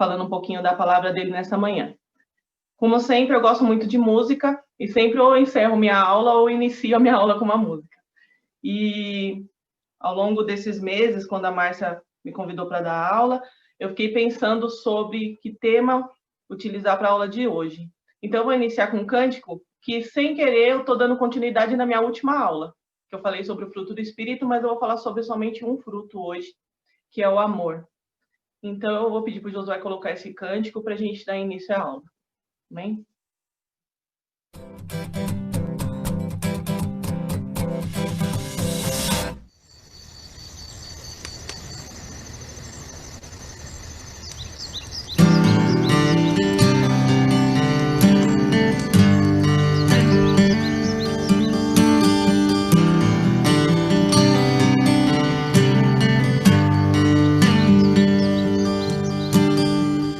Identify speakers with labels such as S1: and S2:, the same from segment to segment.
S1: falando um pouquinho da palavra dele nessa manhã. Como sempre, eu gosto muito de música e sempre ou encerro minha aula ou inicio a minha aula com uma música. E ao longo desses meses, quando a Márcia me convidou para dar aula, eu fiquei pensando sobre que tema utilizar para a aula de hoje. Então, eu vou iniciar com um cântico que, sem querer, eu estou dando continuidade na minha última aula, que eu falei sobre o fruto do Espírito, mas eu vou falar sobre somente um fruto hoje, que é o amor. Então, eu vou pedir para o Josué colocar esse cântico para a gente dar início à aula. Amém?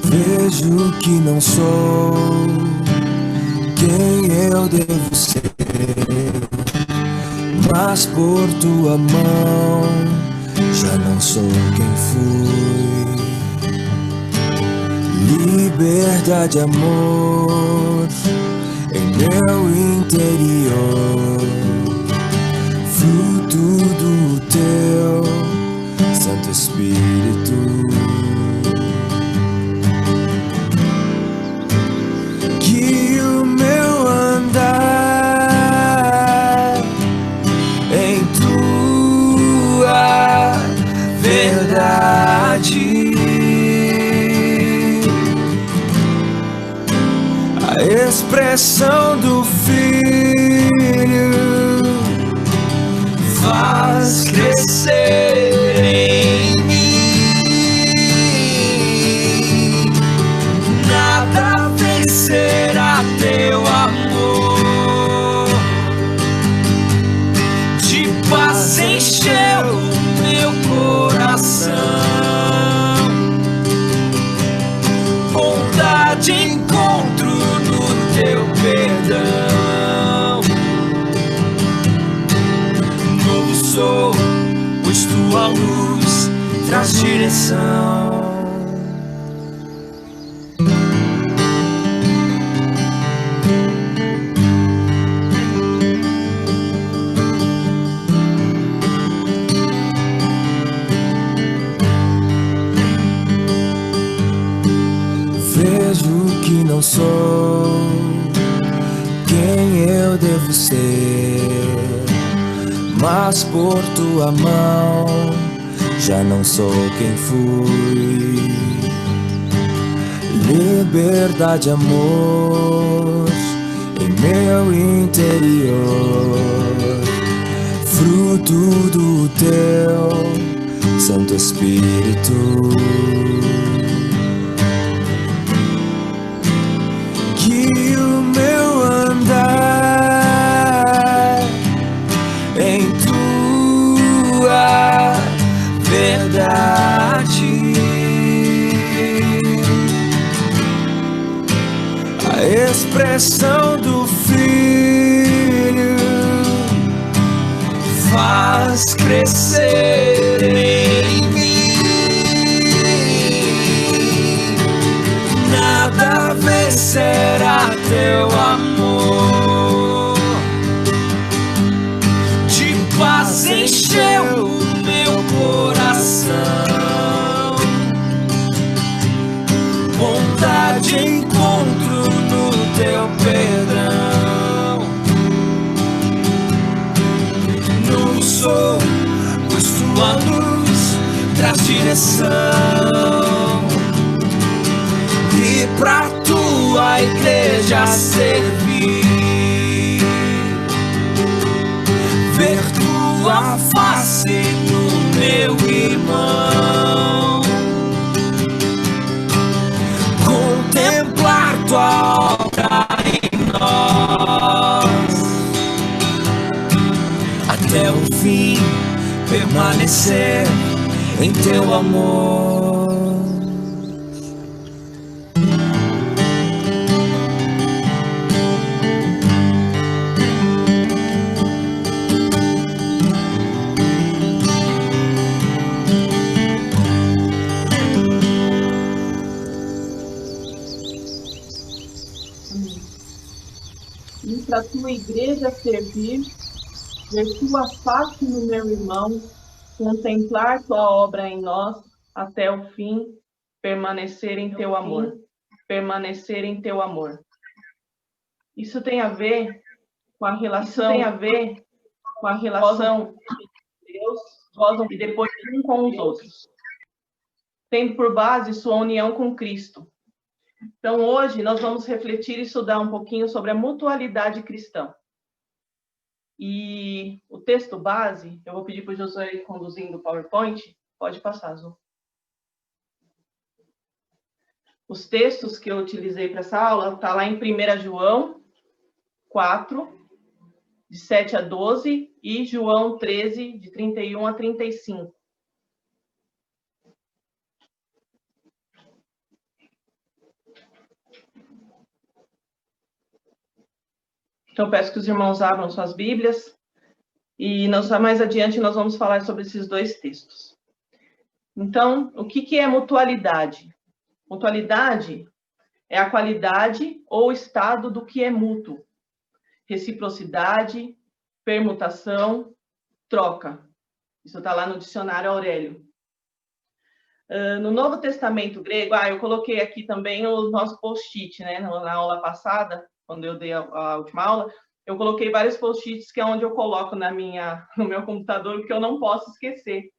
S2: Vejo que não sou quem eu devo ser, mas por tua mão já não sou quem fui. Liberdade, amor em meu interior, fruto do teu Santo Espírito. A expressão do Filho faz crescer em mim. Nada vencerá teu amor. De paz encheu o meu coração. Vontade encontro no teu perdão. Novo sou, pois tua luz traz direção. Vejo que não sou quem eu devo ser, mas por tua mão já não sou quem fui. Liberdade, amor em meu interior, fruto do teu Santo Espírito. Que o meu andar em tua verdade, a expressão do Filho faz crescer em mim. Nada vencerá teu amor. De paz encheu o meu coração. Vontade encontro no teu perdão. Não sou, pois tua luz traz direção. E pra tua igreja servir, ver tua face no meu irmão, contemplar tua obra em nós, até o fim permanecer em teu amor.
S1: e para a tua igreja servir, ver tua face no meu irmão, contemplar tua obra em nós até o fim, permanecer em teu amor. Permanecer em teu amor. Isso tem a ver com a relação, de Deus, gozam e depois um com os outros, tendo por base sua união com Cristo. Então, hoje, nós vamos refletir e estudar um pouquinho sobre a mutualidade cristã. E o texto base, eu vou pedir para o Josué ir conduzindo o PowerPoint. Pode passar, Zu. Os textos que eu utilizei para essa aula estão lá em 1 João 4, de 7 a 12, e João 13, de 31 a 35. Então, peço que os irmãos abram suas Bíblias e mais adiante nós vamos falar sobre esses dois textos. Então, o que é mutualidade? Mutualidade é a qualidade ou estado do que é mútuo. Reciprocidade, permutação, troca. Isso está lá no dicionário Aurélio. No Novo Testamento grego, eu coloquei aqui também o nosso post-it, né? Na aula passada, quando eu dei a última aula, eu coloquei vários post-its, que é onde eu coloco no meu computador, porque eu não posso esquecer,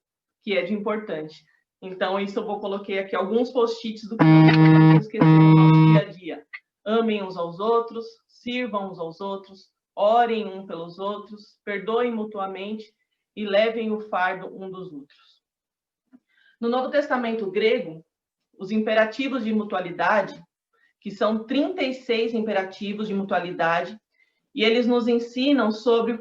S1: que é de importante. Então, isso eu coloquei aqui alguns post-its do que não esquecer no nosso dia a dia. Amem uns aos outros, sirvam uns aos outros, orem um pelos outros, perdoem mutuamente e levem o fardo um dos outros. No Novo Testamento grego, os imperativos de mutualidade, que são 36 imperativos de mutualidade, e eles nos ensinam sobre o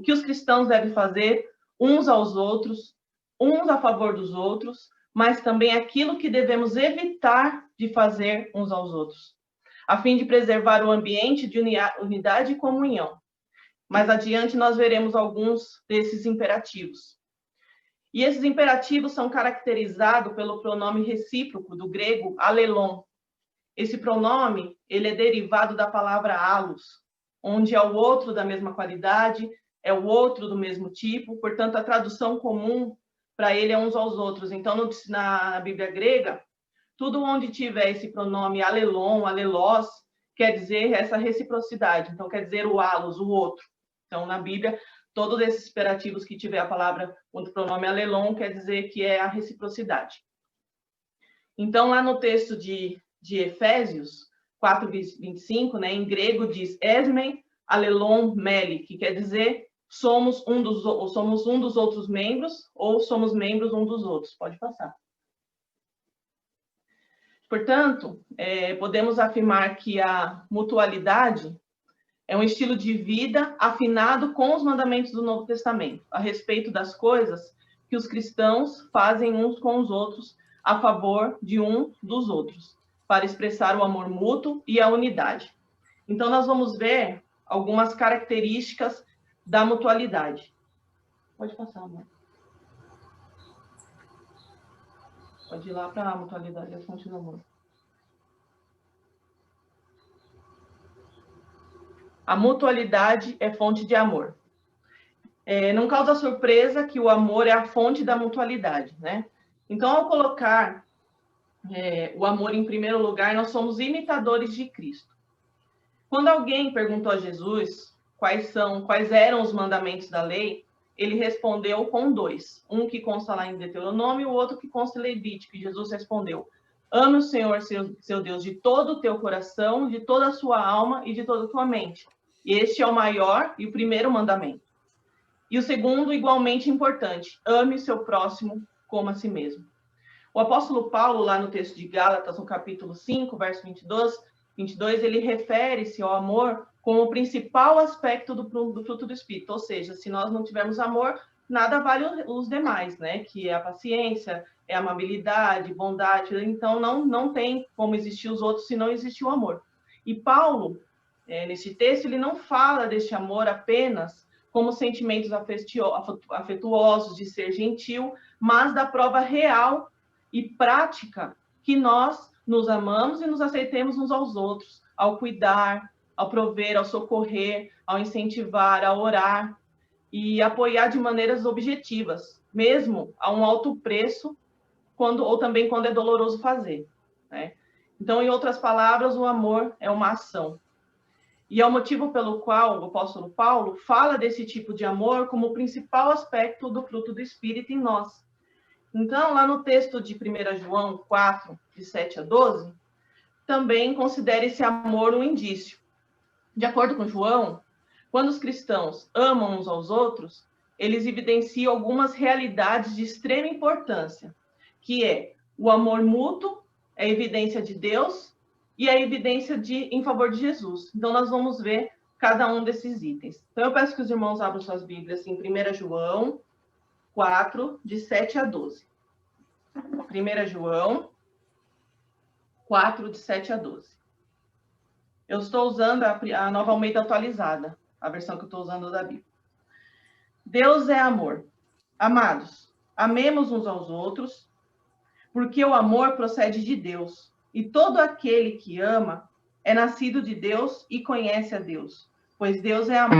S1: que os cristãos devem fazer uns aos outros, uns a favor dos outros, mas também aquilo que devemos evitar de fazer uns aos outros, a fim de preservar o ambiente de unidade e comunhão. Mais adiante nós veremos alguns desses imperativos. E esses imperativos são caracterizados pelo pronome recíproco do grego alelon. Esse pronome, ele é derivado da palavra allos, onde é o outro da mesma qualidade, é o outro do mesmo tipo, portanto, a tradução comum para ele é uns aos outros. Então, na Bíblia grega, tudo onde tiver esse pronome alelon, alelos, quer dizer essa reciprocidade. Então, quer dizer o allos, o outro. Então, na Bíblia, todos esses imperativos que tiver a palavra com o pronome alelon, quer dizer que é a reciprocidade. Então, lá no texto de Efésios 4:25, né, em grego diz esmen alelon meli, que quer dizer somos um dos outros membros ou somos membros um dos outros. Pode passar. Portanto, podemos afirmar que a mutualidade é um estilo de vida afinado com os mandamentos do Novo Testamento, a respeito das coisas que os cristãos fazem uns com os outros a favor de um dos outros, para expressar o amor mútuo e a unidade. Então, nós vamos ver algumas características da mutualidade. Pode passar, amor. Pode ir lá para a mutualidade da fonte do amor. A mutualidade é fonte de amor. Não causa surpresa que o amor é a fonte da mutualidade, né? Então, ao colocar o amor em primeiro lugar, nós somos imitadores de Cristo. Quando alguém perguntou a Jesus quais eram os mandamentos da lei, ele respondeu com 2. Um que consta lá em Deuteronômio e o outro que consta em Levítico. E Jesus respondeu: ame o Senhor, seu Deus, de todo o teu coração, de toda a sua alma e de toda a tua mente. E este é o maior e o primeiro mandamento. E o segundo, igualmente importante: ame o seu próximo como a si mesmo. O apóstolo Paulo, lá no texto de Gálatas, no capítulo 5, verso 22, ele refere-se ao amor como o principal aspecto do fruto do Espírito. Ou seja, se nós não tivermos amor, nada vale os demais, né? Que é a paciência, é a amabilidade, bondade. Então, não tem como existir os outros se não existir o amor. E Paulo, nesse texto, ele não fala deste amor apenas como sentimentos afetuosos, de ser gentil, mas da prova real e prática que nós nos amamos e nos aceitemos uns aos outros, ao cuidar, ao prover, ao socorrer, ao incentivar, a orar e apoiar de maneiras objetivas, mesmo a um alto preço, ou também quando é doloroso fazer, né? Então, em outras palavras, o amor é uma ação. E é o motivo pelo qual o apóstolo Paulo fala desse tipo de amor como o principal aspecto do fruto do Espírito em nós. Então, lá no texto de 1 João 4, de 7 a 12, também considera esse amor um indício. De acordo com João, quando os cristãos amam uns aos outros, eles evidenciam algumas realidades de extrema importância, que é o amor mútuo, a evidência de Deus e a evidência em favor de Jesus. Então, nós vamos ver cada um desses itens. Então, eu peço que os irmãos abram suas Bíblias em 1 João 4, de 7 a 12. 1 João 4, de 7 a 12. Eu estou usando a Nova Almeida atualizada, a versão que eu estou usando da Bíblia. Deus é amor. Amados, amemos uns aos outros, porque o amor procede de Deus. E todo aquele que ama é nascido de Deus e conhece a Deus, pois Deus é amor.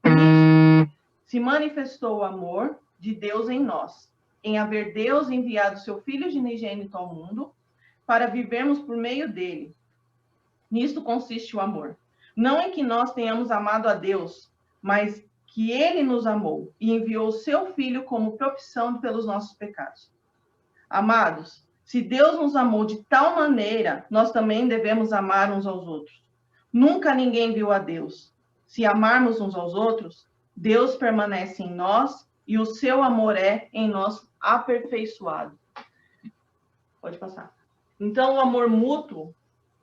S1: Nisso se manifestou o amor de Deus em nós, em haver Deus enviado seu Filho unigênito ao mundo, para vivermos por meio dele. Nisto consiste o amor. Não em que nós tenhamos amado a Deus, mas que ele nos amou e enviou o seu Filho como propiciação pelos nossos pecados. Amados, se Deus nos amou de tal maneira, nós também devemos amar uns aos outros. Nunca ninguém viu a Deus. Se amarmos uns aos outros, Deus permanece em nós e o seu amor é em nós aperfeiçoado. Pode passar. Então, o amor mútuo,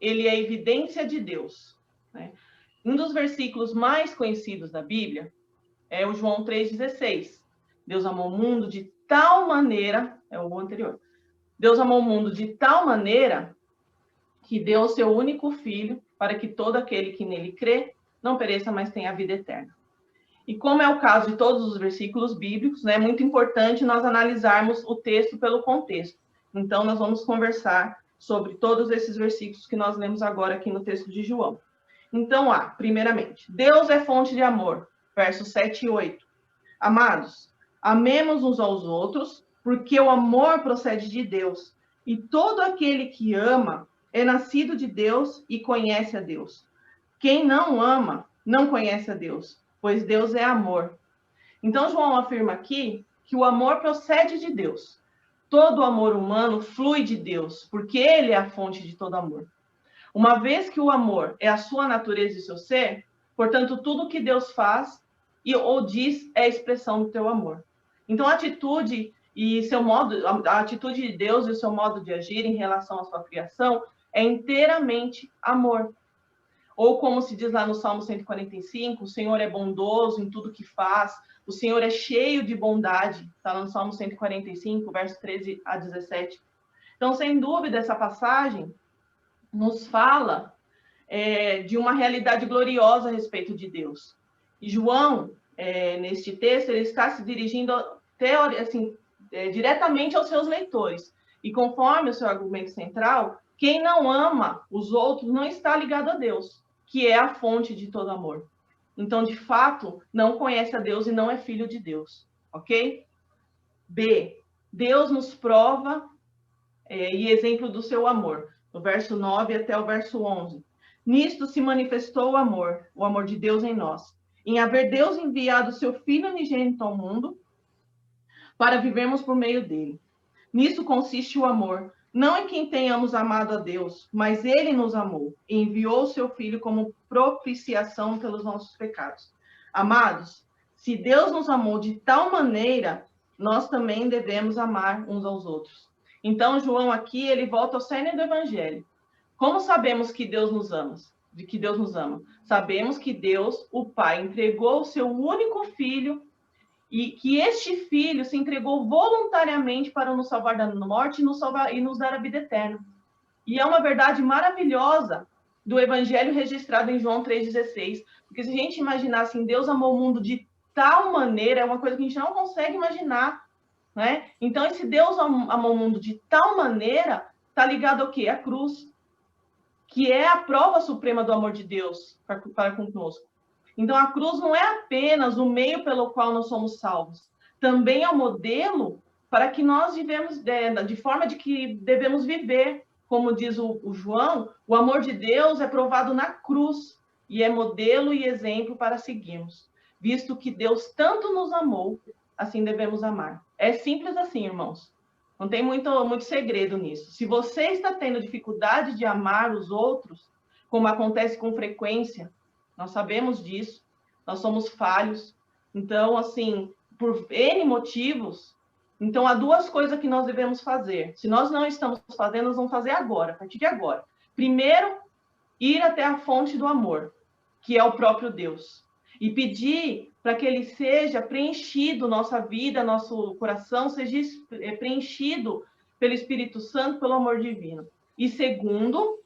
S1: ele é evidência de Deus, né? Um dos versículos mais conhecidos da Bíblia é o João 3,16. Deus amou o mundo de tal maneira, é o anterior. Deus amou o mundo de tal maneira que deu o seu único filho para que todo aquele que nele crê não pereça, mas tenha a vida eterna. E como é o caso de todos os versículos bíblicos, né, é muito importante nós analisarmos o texto pelo contexto. Então, nós vamos conversar sobre todos esses versículos que nós lemos agora aqui no texto de João. Então, primeiramente, Deus é fonte de amor, versos 7 e 8. Amados, amemos uns aos outros, porque o amor procede de Deus. E todo aquele que ama é nascido de Deus e conhece a Deus. Quem não ama, não conhece a Deus, pois Deus é amor. Então, João afirma aqui que o amor procede de Deus. Todo amor humano flui de Deus, porque ele é a fonte de todo amor. Uma vez que o amor é a sua natureza e seu ser, portanto, tudo que Deus faz ou diz é a expressão do teu amor. Então, a atitude de Deus e o seu modo de agir em relação à sua criação é inteiramente amor. Ou como se diz lá no Salmo 145, o Senhor é bondoso em tudo que faz, o Senhor é cheio de bondade, está lá no Salmo 145, versos 13 a 17. Então, sem dúvida, essa passagem nos fala de uma realidade gloriosa a respeito de Deus. E João, neste texto, ele está se dirigindo diretamente aos seus leitores. E conforme o seu argumento central, quem não ama os outros não está ligado a Deus, que é a fonte de todo amor. Então, de fato, não conhece a Deus e não é filho de Deus, ok? B, Deus nos prova e exemplo do seu amor, do verso 9 até o verso 11. Nisto se manifestou o amor de Deus em nós, em haver Deus enviado o seu Filho unigênito ao mundo para vivermos por meio dele. Nisso consiste o amor, não em quem tenhamos amado a Deus, mas ele nos amou e enviou o seu Filho como propiciação pelos nossos pecados. Amados, se Deus nos amou de tal maneira, nós também devemos amar uns aos outros. Então, João aqui, ele volta ao cerne do Evangelho. Como sabemos que Deus nos ama? Sabemos que Deus, o Pai, entregou o seu único Filho e que este Filho se entregou voluntariamente para nos salvar da morte e nos dar a vida eterna. E é uma verdade maravilhosa do Evangelho registrado em João 3,16, porque se a gente imaginar assim, Deus amou o mundo de tal maneira, é uma coisa que a gente não consegue imaginar, né? Então, esse Deus amou o mundo de tal maneira, está ligado ao quê? À cruz. que é a prova suprema do amor de Deus para conosco. Então, a cruz não é apenas o meio pelo qual nós somos salvos, também é o modelo para que nós vivemos de forma de que devemos viver. Como diz o João, o amor de Deus é provado na cruz e é modelo e exemplo para seguirmos. Visto que Deus tanto nos amou, assim devemos amar. É simples assim, irmãos. Não tem muito segredo nisso. Se você está tendo dificuldade de amar os outros, como acontece com frequência, nós sabemos disso, nós somos falhos. Então, assim, por N motivos, então há duas coisas que nós devemos fazer. Se nós não estamos fazendo, nós vamos fazer agora, a partir de agora. Primeiro, ir até a fonte do amor, que é o próprio Deus, e pedir para que ele seja preenchido, nossa vida, nosso coração, seja preenchido pelo Espírito Santo, pelo amor divino. E segundo,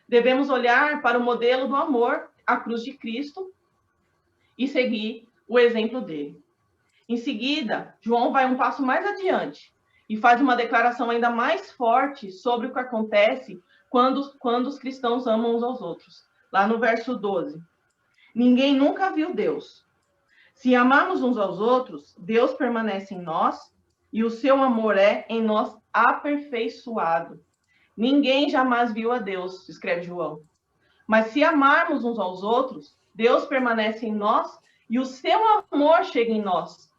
S1: devemos olhar para o modelo do amor, a cruz de Cristo, e seguir o exemplo dele. Em seguida, João vai um passo mais adiante e faz uma declaração ainda mais forte sobre o que acontece quando os cristãos amam uns aos outros. Lá no verso 12. Ninguém nunca viu Deus. Se amarmos uns aos outros, Deus permanece em nós e o seu amor é em nós aperfeiçoado. Ninguém jamais viu a Deus, escreve João. Mas se amarmos uns aos outros, Deus permanece em nós e o seu amor chega em nós.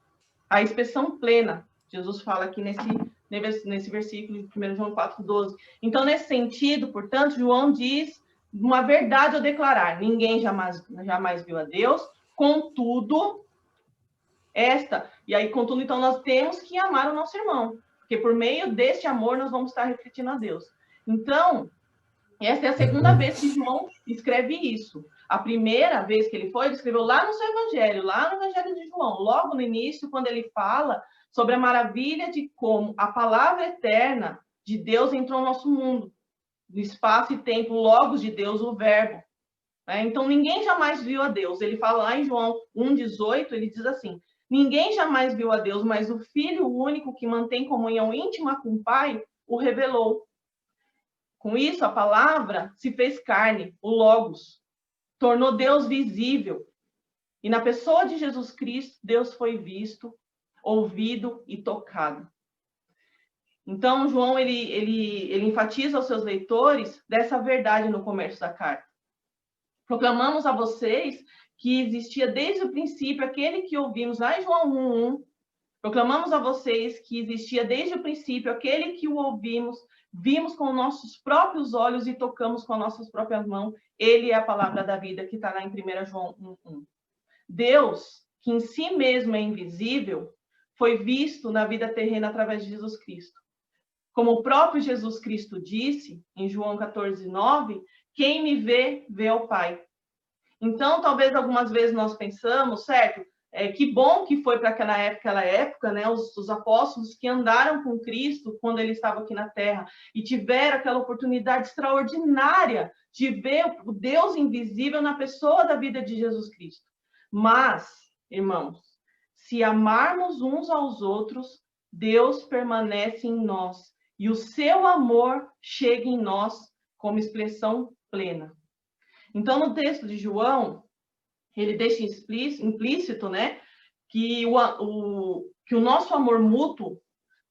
S1: A expressão plena, Jesus fala aqui nesse versículo de 1 João 4,12. Então, nesse sentido, portanto, João diz uma verdade ao declarar: ninguém jamais viu a Deus, contudo, contudo, então, nós temos que amar o nosso irmão, porque por meio deste amor nós vamos estar refletindo a Deus. Então, essa é a segunda vez que João escreve isso. A primeira vez que ele escreveu lá no seu evangelho, lá no evangelho de João, logo no início, quando ele fala sobre a maravilha de como a palavra eterna de Deus entrou no nosso mundo, no espaço e tempo, o logos de Deus, o verbo. Então, ninguém jamais viu a Deus. Ele fala lá em João 1,18, ele diz assim: ninguém jamais viu a Deus, mas o Filho único que mantém comunhão íntima com o Pai o revelou. Com isso, a palavra se fez carne, o Logos, tornou Deus visível. E na pessoa de Jesus Cristo, Deus foi visto, ouvido e tocado. Então, João, ele enfatiza aos seus leitores dessa verdade no começo da carta. Proclamamos a vocês que existia desde o princípio aquele que ouvimos lá em João 1:1. Proclamamos a vocês que existia desde o princípio aquele que o ouvimos, vimos com nossos próprios olhos e tocamos com nossas próprias mãos. Ele é a palavra da vida, que está lá em 1 João 1:1. Deus, que em si mesmo é invisível, foi visto na vida terrena através de Jesus Cristo. Como o próprio Jesus Cristo disse, em João 14:9, quem me vê, vê ao Pai. Então, talvez algumas vezes nós pensamos, certo? Que bom que foi para aquela época, né? Os apóstolos que andaram com Cristo quando ele estava aqui na Terra e tiveram aquela oportunidade extraordinária de ver o Deus invisível na pessoa da vida de Jesus Cristo. Mas, irmãos, se amarmos uns aos outros, Deus permanece em nós e o seu amor chega em nós como expressão plena. Então, no texto de João, ele deixa implícito, né, que o nosso amor mútuo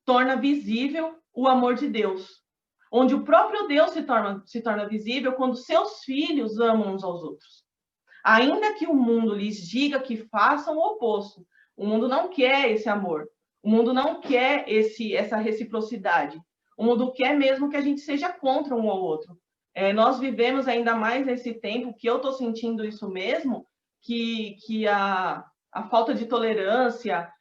S1: torna visível o amor de Deus, onde o próprio Deus se torna visível quando seus filhos amam uns aos outros. Ainda que o mundo lhes diga que façam o oposto, o mundo não quer esse amor, o mundo não quer essa reciprocidade, o mundo quer mesmo que a gente seja contra um ao outro. Nós vivemos ainda mais nesse tempo que eu estou sentindo isso mesmo, que a falta de tolerância,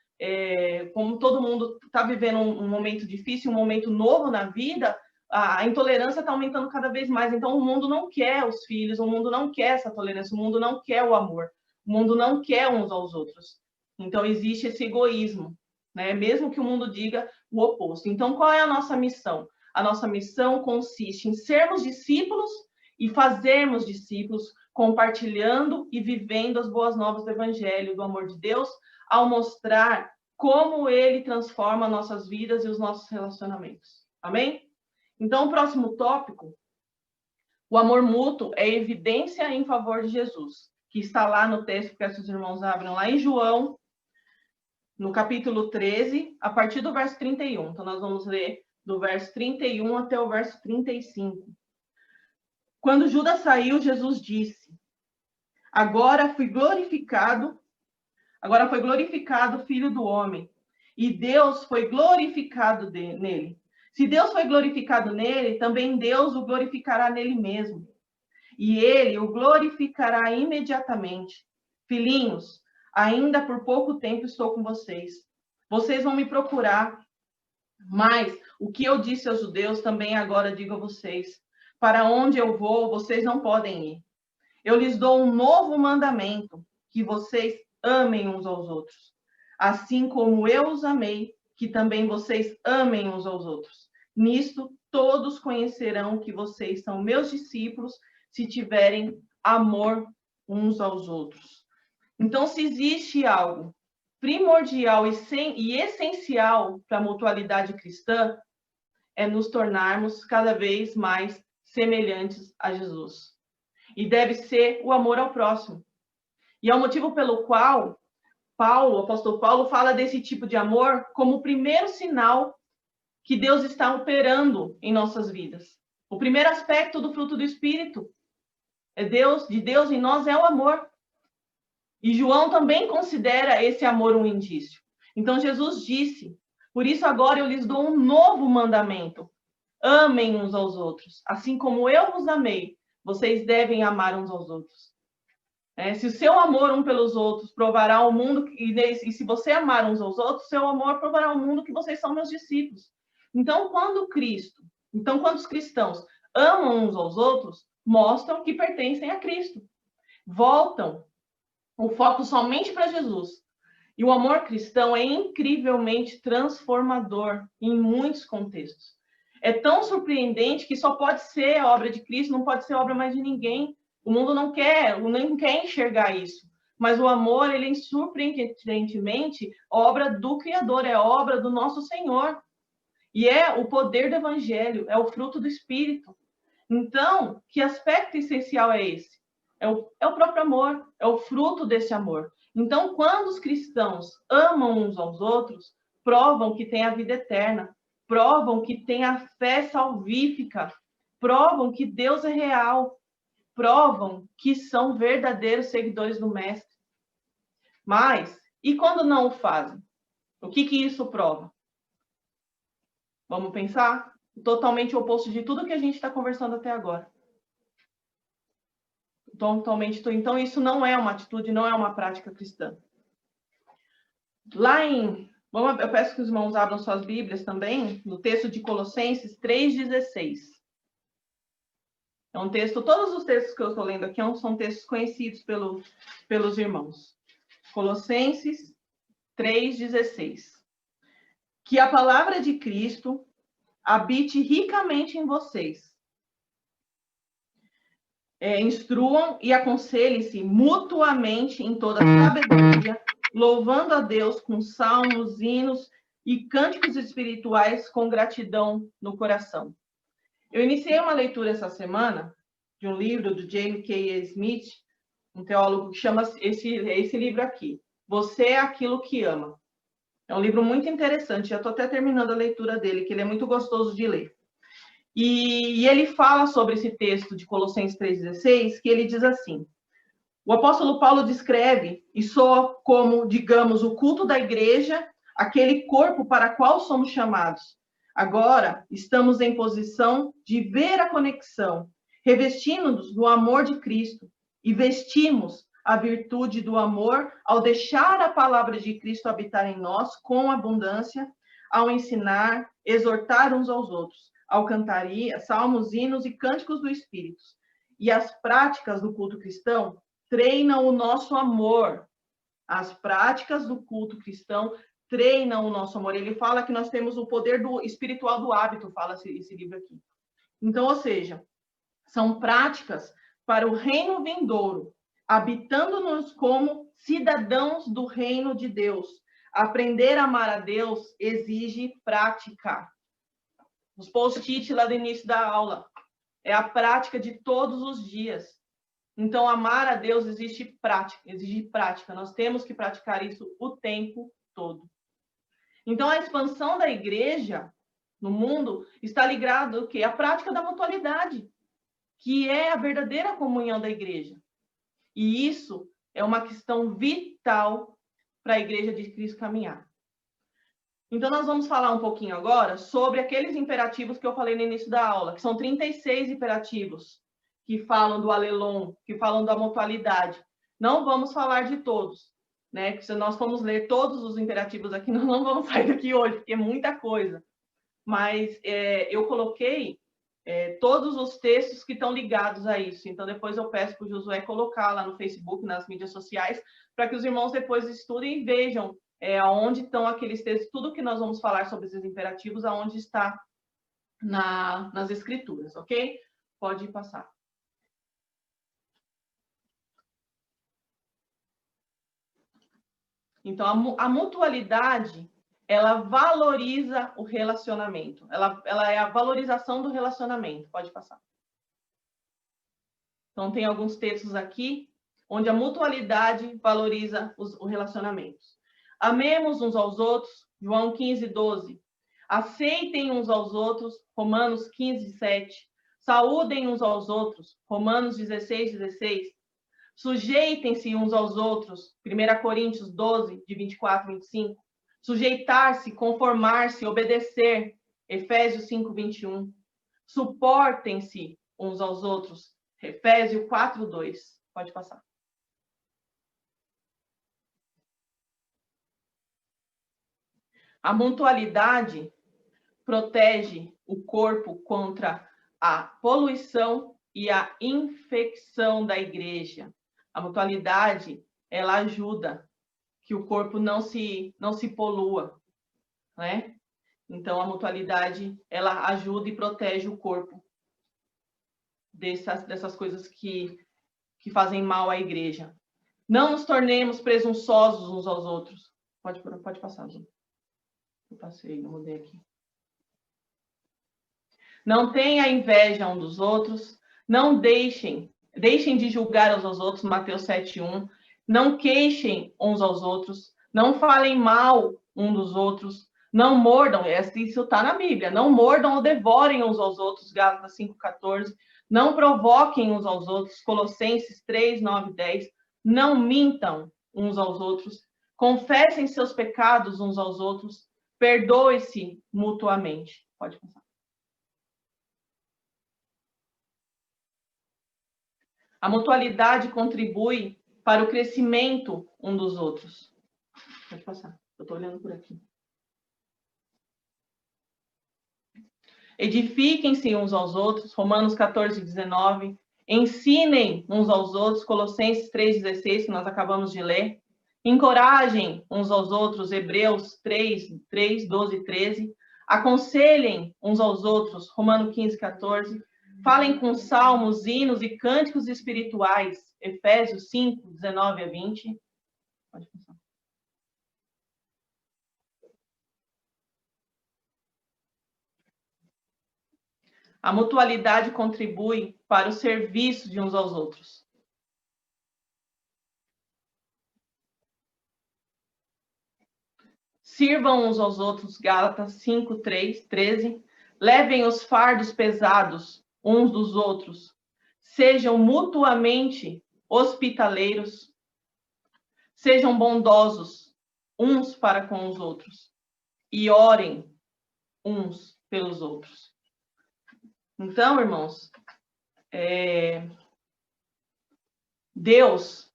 S1: como todo mundo está vivendo um momento difícil, um momento novo na vida, a intolerância está aumentando cada vez mais. Então, o mundo não quer os filhos, o mundo não quer essa tolerância, o mundo não quer o amor, o mundo não quer uns aos outros. Então, existe esse egoísmo, né? Mesmo que o mundo diga o oposto. Então, qual é a nossa missão? A nossa missão consiste em sermos discípulos e fazermos discípulos, compartilhando e vivendo as boas novas do Evangelho, do amor de Deus, ao mostrar como ele transforma nossas vidas e os nossos relacionamentos. Amém? Então, o próximo tópico, O amor mútuo é evidência em favor de Jesus, que está lá no texto, que os irmãos abram lá em João, no capítulo 13, a partir do verso 31. Então, nós vamos ler do verso 31 até o verso 35. Quando Judas saiu, Jesus disse: Agora foi glorificado o Filho do Homem, e Deus foi glorificado nele. Se Deus foi glorificado nele, também Deus o glorificará nele mesmo. E ele o glorificará imediatamente. Filhinhos, ainda por pouco tempo estou com vocês. Vocês vão me procurar. Mas o que eu disse aos judeus, também agora digo a vocês. Para onde eu vou, vocês não podem ir. Eu lhes dou um novo mandamento, que vocês amem uns aos outros. Assim como eu os amei, que também vocês amem uns aos outros. Nisto, todos conhecerão que vocês são meus discípulos, se tiverem amor uns aos outros. Então, se existe algo primordial e essencial para a mutualidade cristã, é nos tornarmos cada vez mais semelhantes a Jesus. E deve ser o amor ao próximo. E é o motivo pelo qual o apóstolo Paulo fala desse tipo de amor como o primeiro sinal que Deus está operando em nossas vidas. O primeiro aspecto do fruto do Espírito de Deus em nós é o amor. E João também considera esse amor um indício. Então Jesus disse: por isso agora eu lhes dou um novo mandamento. Amem uns aos outros. Assim como eu vos amei, vocês devem amar uns aos outros. Se o seu amor um pelos outros provará ao mundo, e se você amar uns aos outros, seu amor provará ao mundo que vocês são meus discípulos. Então, quando os cristãos amam uns aos outros, mostram que pertencem a Cristo. Voltam o foco somente para Jesus. E o amor cristão é incrivelmente transformador em muitos contextos. É tão surpreendente que só pode ser a obra de Cristo, não pode ser obra mais de ninguém. O mundo não quer enxergar isso. Mas o amor, ele é surpreendentemente obra do Criador, é obra do nosso Senhor. E é o poder do Evangelho, é o fruto do Espírito. Então, que aspecto essencial é esse? É o próprio amor, é o fruto desse amor. Então, quando os cristãos amam uns aos outros, provam que têm a vida eterna, provam que têm a fé salvífica, provam que Deus é real, provam que são verdadeiros seguidores do Mestre. Mas, e quando não o fazem? O que isso prova? Vamos pensar? Totalmente oposto de tudo que a gente está conversando até agora. Então, isso não é uma atitude, não é uma prática cristã. Eu peço que os irmãos abram suas Bíblias também, no texto de Colossenses 3,16. É um texto, todos os textos que eu estou lendo aqui são textos conhecidos pelos irmãos. Colossenses 3,16. Que a palavra de Cristo habite ricamente em vocês. Instruam e aconselhem-se mutuamente em toda sabedoria, louvando a Deus com salmos, hinos e cânticos espirituais com gratidão no coração. Eu iniciei uma leitura essa semana de um livro do James K. Smith, um teólogo que chama esse livro aqui, Você é Aquilo que Ama. É um livro muito interessante, já estou até terminando a leitura dele, que ele é muito gostoso de ler. E ele fala sobre esse texto de Colossenses 3,16, que ele diz assim: o apóstolo Paulo descreve e soa como, digamos, o culto da igreja, aquele corpo para o qual somos chamados. Agora, estamos em posição de ver a conexão, revestindo-nos do amor de Cristo e vestimos a virtude do amor ao deixar a palavra de Cristo habitar em nós com abundância, ao ensinar, exortar uns aos outros, ao cantar salmos, hinos e cânticos do Espírito. E as práticas do culto cristão treinam o nosso amor. As práticas do culto cristão treinam o nosso amor. Ele fala que nós temos o poder espiritual do hábito, fala esse livro aqui. Então, ou seja, são práticas para o reino vindouro, habitando-nos como cidadãos do reino de Deus. Aprender a amar a Deus exige prática. Os post-it lá do início da aula. é a prática de todos os dias. Então, amar a Deus exige prática. Nós temos que praticar isso o tempo todo. Então, a expansão da igreja no mundo está ligado ao quê? À prática da mutualidade, que é a verdadeira comunhão da igreja. E isso é uma questão vital para a igreja de Cristo caminhar. Então, nós vamos falar um pouquinho agora sobre aqueles imperativos que eu falei no início da aula, que são 36 imperativos, que falam do alelon, que falam da mutualidade. Não vamos falar de todos, né? Porque se nós formos ler todos os imperativos aqui, nós não vamos sair daqui hoje, porque é muita coisa. Mas eu coloquei todos os textos que estão ligados a isso. Então, depois eu peço para o Josué colocar lá no Facebook, nas mídias sociais, para que os irmãos depois estudem e vejam aonde estão aqueles textos, tudo que nós vamos falar sobre esses imperativos, aonde está nas escrituras, ok? Pode passar. Então, a mutualidade, ela valoriza o relacionamento. Ela é a valorização do relacionamento. Pode passar. Então, tem alguns textos aqui onde a mutualidade valoriza os relacionamentos. Amemos uns aos outros, João 15:12. Aceitem uns aos outros, Romanos 15:7. Saúdem uns aos outros, Romanos 16:16. Sujeitem-se uns aos outros, 1 Coríntios 12, de 24 a 25. Sujeitar-se, conformar-se, obedecer, Efésios 5, 21. Suportem-se uns aos outros, Efésios 4, 2. Pode passar. A mutualidade protege o corpo contra a poluição e a infecção da igreja. A mutualidade, ela ajuda que o corpo não se polua, né? Então, a mutualidade, ela ajuda e protege o corpo dessas coisas que fazem mal à igreja. Não nos tornemos presunçosos uns aos outros. Pode passar, Ju. Eu passei, eu mudei aqui. Não tenha inveja um dos outros. Não deixem de julgar uns aos outros, Mateus 7:1. Não queixem uns aos outros. Não falem mal um dos outros. Não mordam, isso está na Bíblia. Não mordam ou devorem uns aos outros, Gálatas 5:14. Não provoquem uns aos outros, Colossenses 3:9, 10. Não mintam uns aos outros. Confessem seus pecados uns aos outros. Perdoe-se mutuamente. Pode passar. A mutualidade contribui para o crescimento um dos outros. Pode passar, eu estou olhando por aqui. Edifiquem-se uns aos outros, Romanos 14:19. Ensinem uns aos outros, Colossenses 3:16, que nós acabamos de ler. Encorajem uns aos outros, Hebreus 3, 12 e 13. Aconselhem uns aos outros, Romanos 15:14. Falem com salmos, hinos e cânticos espirituais, Efésios 5, 19 a 20. Pode passar. A mutualidade contribui para o serviço de uns aos outros. Sirvam uns aos outros, Gálatas 5, 13. Levem os fardos pesados uns dos outros. Sejam mutuamente hospitaleiros. Sejam bondosos uns para com os outros. E orem uns pelos outros. Então, irmãos, Deus,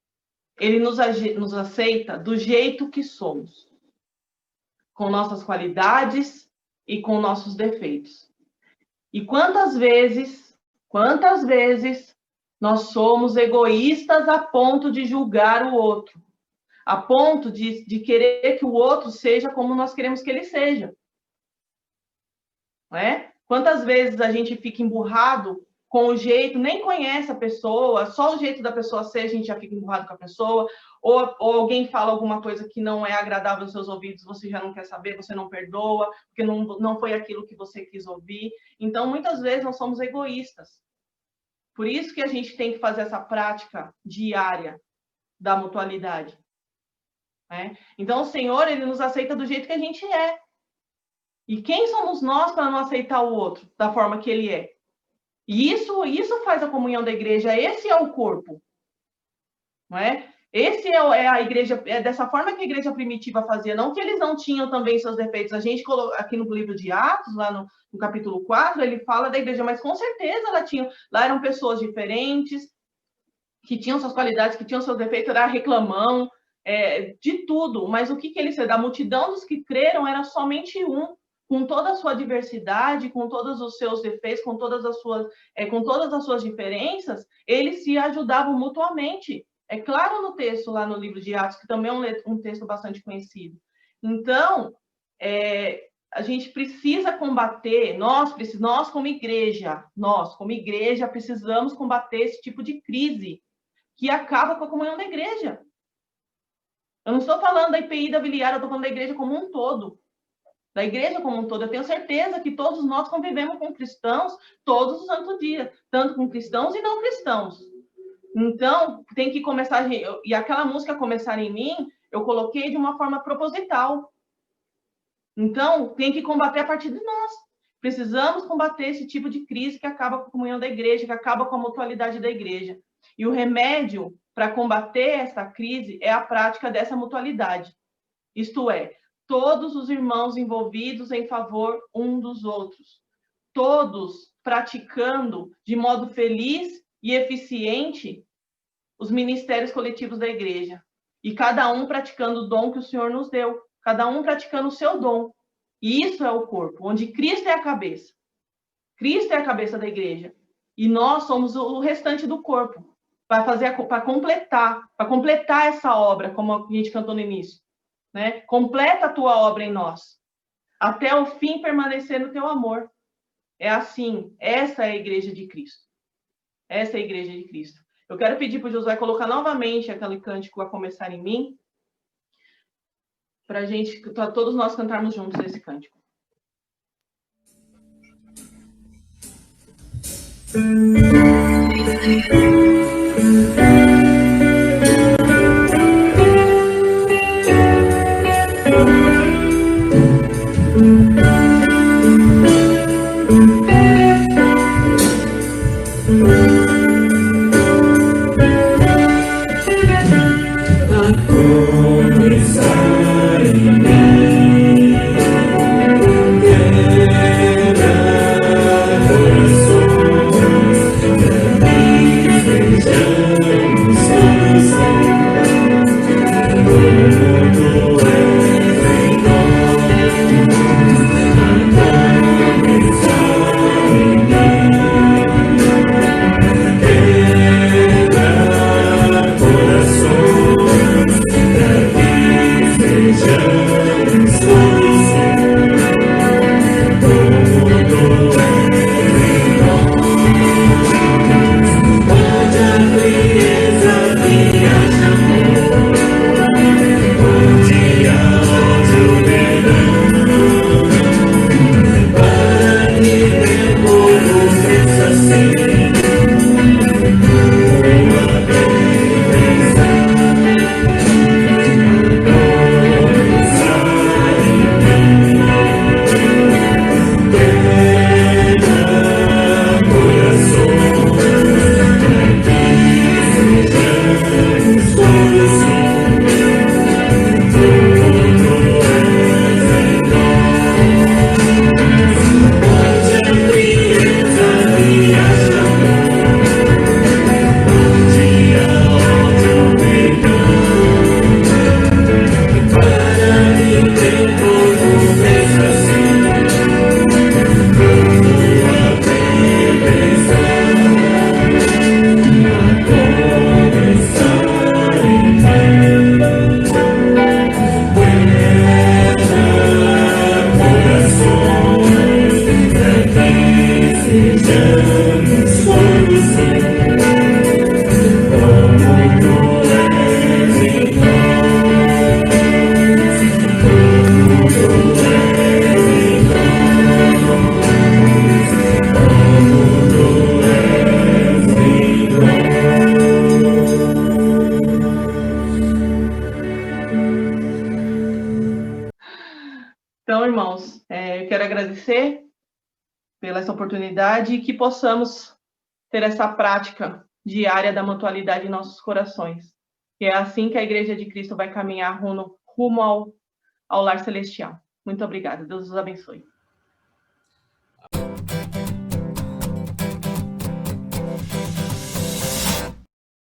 S1: ele nos aceita do jeito que somos, com nossas qualidades e com nossos defeitos. E quantas vezes nós somos egoístas a ponto de julgar o outro, a ponto de querer que o outro seja como nós queremos que ele seja. Não é? Quantas vezes a gente fica emburrado com o jeito, nem conhece a pessoa, só o jeito da pessoa ser, a gente já fica emburrado com a pessoa, ou alguém fala alguma coisa que não é agradável aos seus ouvidos, você já não quer saber, você não perdoa, porque não foi aquilo que você quis ouvir. Então, muitas vezes nós somos egoístas. Por isso que a gente tem que fazer essa prática diária da mutualidade. Né? Então, o Senhor, ele nos aceita do jeito que a gente é. E quem somos nós para não aceitar o outro da forma que ele é? E isso faz a comunhão da igreja. Esse é o corpo. Não é? Esse é a igreja, é dessa forma que a igreja primitiva fazia. Não que eles não tinham também seus defeitos. A gente, aqui no livro de Atos, lá no capítulo 4, ele fala da igreja, mas com certeza lá eram pessoas diferentes, que tinham suas qualidades, que tinham seus defeitos, era reclamão, de tudo. Mas o que ele fez? Da multidão dos que creram era somente um, com toda a sua diversidade, com todos os seus defeitos, com todas as suas diferenças, eles se ajudavam mutuamente. É claro no texto lá no livro de Atos, que também é um texto bastante conhecido. Então, a gente precisa combater, nós como igreja, precisamos combater esse tipo de crise que acaba com a comunhão da igreja. Eu não estou falando da IPI da Viliara, eu estou falando da igreja como um todo. Da igreja como um todo. Eu tenho certeza que todos nós convivemos com cristãos todos os santos dias, tanto com cristãos e não cristãos. Então, tem que começar... E aquela música Começar em Mim, eu coloquei de uma forma proposital. Então, tem que combater a partir de nós. Precisamos combater esse tipo de crise que acaba com a comunhão da igreja, que acaba com a mutualidade da igreja. E o remédio para combater essa crise é a prática dessa mutualidade. Isto é, todos os irmãos envolvidos em favor um dos outros. Todos praticando de modo feliz e eficiente os ministérios coletivos da igreja. E cada um praticando o dom que o Senhor nos deu. Cada um praticando o seu dom. E isso é o corpo, onde Cristo é a cabeça. Cristo é a cabeça da igreja. E nós somos o restante do corpo. Para completar essa obra, como a gente cantou no início. Né? Completa a tua obra em nós. Até o fim permanecer no teu amor. É assim. Essa é a igreja de Cristo. Essa é a igreja de Cristo. Eu quero pedir para o Josué colocar novamente aquele cântico A Começar em Mim, para todos nós cantarmos juntos esse cântico.
S2: Começar
S1: Eu quero agradecer pela essa oportunidade e que possamos ter essa prática diária da mutualidade em nossos corações. E é assim que a Igreja de Cristo vai caminhar rumo ao lar celestial. Muito obrigada. Deus os abençoe.